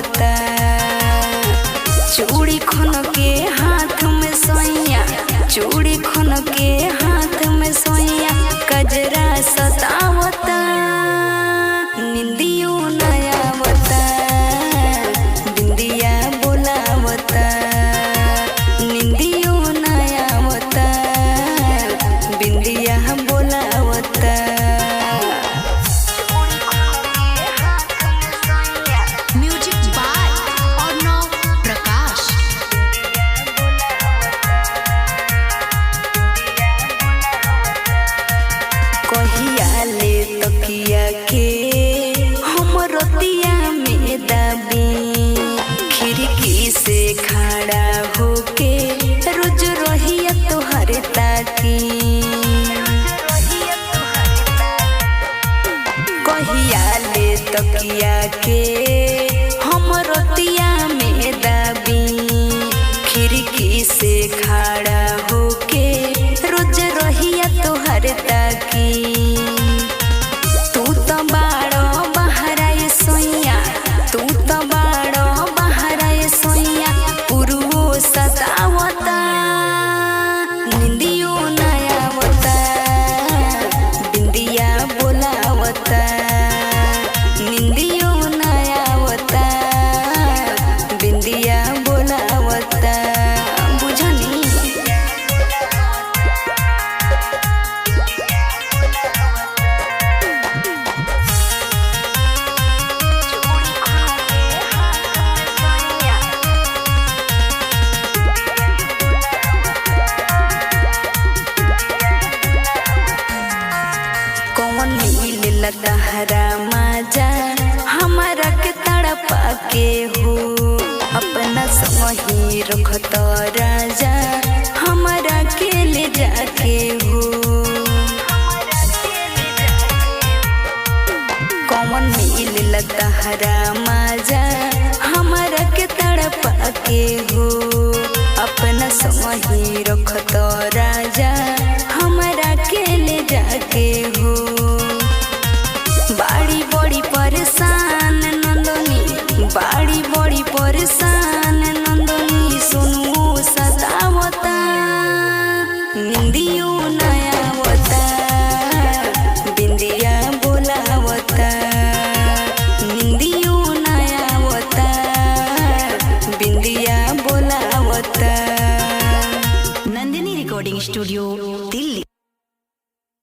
आवता। चूड़ी खन के हाथ में सोइया, चूड़ी खन के हाथ में सोइया, कजरा सतावता निंदियो न आवता। बिंदिया बोलावता निंदियो न आवता, बिंदिया बोलावता। Music by Arnav Prakash. कहिया ले तकिया के हम रतिया में दाबी, खिड़की से खड़ा होके रोज रहिया तोहर ताकी। कहिया ले तकिया के हम रतिया में दाबी, खिड़की से खड़ा होके रोज रहिया तोहर ताकी। तू तो बाड़ो बहराए सोइया, तू तो बाड़ो बहराए सोइया, पुरुओ सतावता निंदियो न आवता। बिंदिया बोलावता निंदियो न आवता, बिंदिया बोलावता। बुझनी कौन मिल तहरा माजा हमारा के तड़पा के हो। अपना समही रखत राजा हमारा के ले जाके हो। कौन मिल तहरा माजा हमारा के तड़पा के हो। अपना समही रखत राजा हमारा के ले जाके हो। बाड़ी बड़ी परेशान नंदनी, बाड़ी बड़ी परेशान नंदनी, सुनुओ सतावता निंदियो न आवता। बिंदिया बोलावता निंदियो न आवता, बिंदिया बोलावता। Nandini recording studio, Delhi.